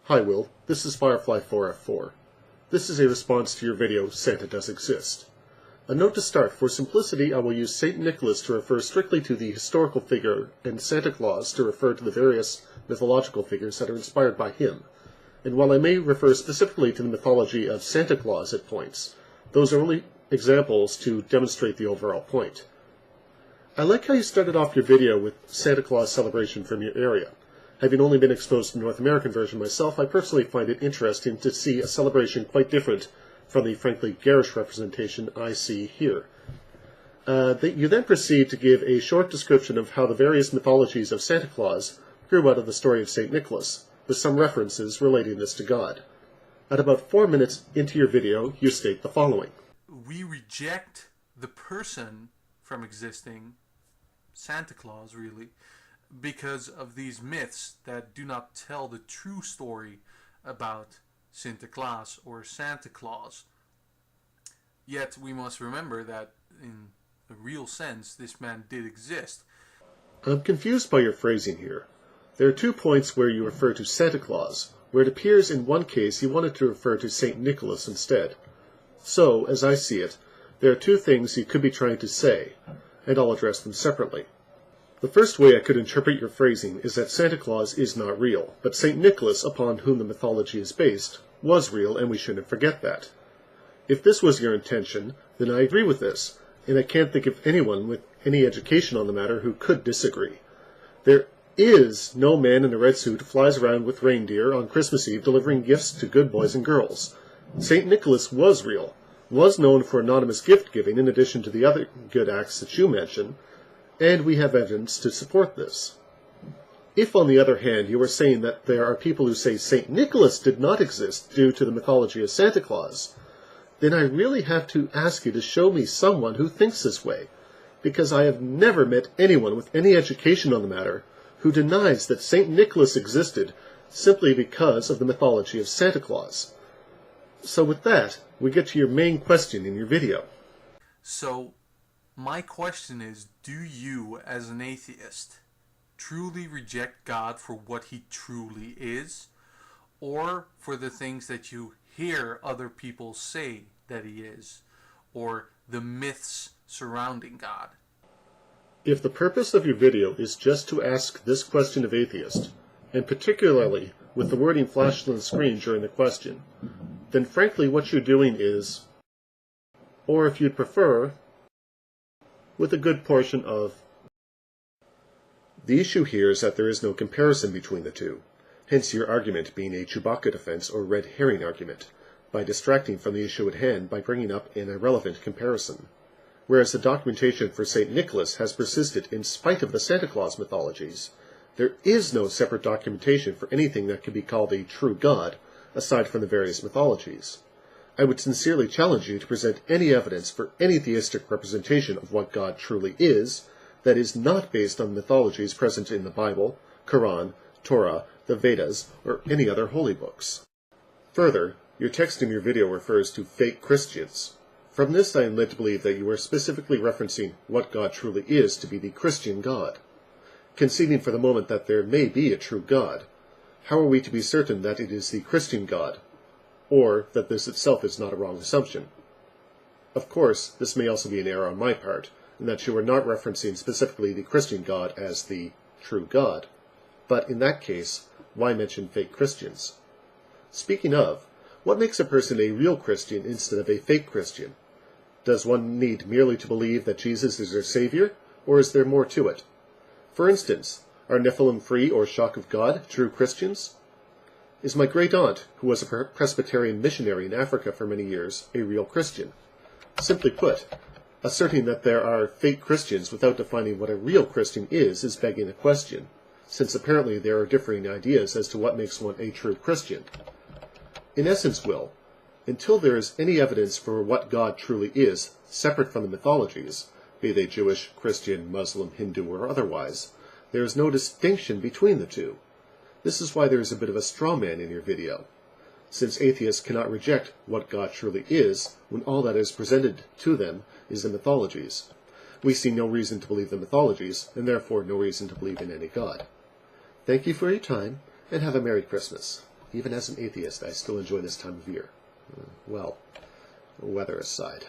Hi Will, this is Firefly4F4. This is a response to your video, Santa Does Exist. A note to start, for simplicity I will use St. Nicholas to refer strictly to the historical figure and Santa Claus to refer to the various mythological figures that are inspired by him. And while I may refer specifically to the mythology of Santa Claus at points, those are only examples to demonstrate the overall point. I like how you started off your video with Santa Claus celebration from your area. Having only been exposed to the North American version myself, I personally find it interesting to see a celebration quite different from the frankly garish representation I see here. You then proceed to give a short description of how the various mythologies of Santa Claus grew out of the story of St. Nicholas, with some references relating this to God. At about 4 minutes into your video, you state the following. We reject the person from existing, Santa Claus really, because of these myths that do not tell the true story about Sinterklaas or Santa Claus. Yet we must remember that in a real sense this man did exist. I'm confused by your phrasing here. There are 2 points where you refer to Santa Claus, where it appears in one case you wanted to refer to St. Nicholas instead. So, as I see it, there are 2 things you could be trying to say, and I'll address them separately. The first way I could interpret your phrasing is that Santa Claus is not real, but St. Nicholas, upon whom the mythology is based, was real, and we shouldn't forget that. If this was your intention, then I agree with this, and I can't think of anyone with any education on the matter who could disagree. There is no man in a red suit who flies around with reindeer on Christmas Eve delivering gifts to good boys and girls. St. Nicholas was real, was known for anonymous gift-giving in addition to the other good acts that you mention, and we have evidence to support this. If, on the other hand, you are saying that there are people who say St. Nicholas did not exist due to the mythology of Santa Claus, then I really have to ask you to show me someone who thinks this way, because I have never met anyone with any education on the matter who denies that St. Nicholas existed simply because of the mythology of Santa Claus. So with that, we get to your main question in your video. So, my question is, do you, as an atheist, truly reject God for what he truly is, or for the things that you hear other people say that he is, or the myths surrounding God? If the purpose of your video is just to ask this question of atheist, and particularly with the wording flashed on the screen during the question, then frankly what you're doing is, or if you'd prefer, with a good portion of. The issue here is that there is no comparison between the two, hence your argument being a Chewbacca defense or red herring argument, by distracting from the issue at hand by bringing up an irrelevant comparison. Whereas the documentation for St. Nicholas has persisted in spite of the Santa Claus mythologies, there is no separate documentation for anything that can be called a true God, aside from the various mythologies. I would sincerely challenge you to present any evidence for any theistic representation of what God truly is that is not based on mythologies present in the Bible, Quran, Torah, the Vedas, or any other holy books. Further, your text in your video refers to fake Christians. From this I am led to believe that you are specifically referencing what God truly is to be the Christian God. Conceding for the moment that there may be a true God, how are we to be certain that it is the Christian God, or that this itself is not a wrong assumption? Of course, this may also be an error on my part, in that you are not referencing specifically the Christian God as the true God. But in that case, why mention fake Christians? Speaking of, what makes a person a real Christian instead of a fake Christian? Does one need merely to believe that Jesus is their Savior, or is there more to it? For instance, are Nephilim-free or Shock of God true Christians? Is my great-aunt, who was a Presbyterian missionary in Africa for many years, a real Christian? Simply put, asserting that there are fake Christians without defining what a real Christian is begging a question, since apparently there are differing ideas as to what makes one a true Christian. In essence, Will, until there is any evidence for what God truly is, separate from the mythologies, be they Jewish, Christian, Muslim, Hindu, or otherwise, there is no distinction between the two. This is why there is a bit of a straw man in your video, since atheists cannot reject what God truly is when all that is presented to them is the mythologies. We see no reason to believe the mythologies, and therefore no reason to believe in any God. Thank you for your time, and have a Merry Christmas. Even as an atheist, I still enjoy this time of year. Well, weather aside.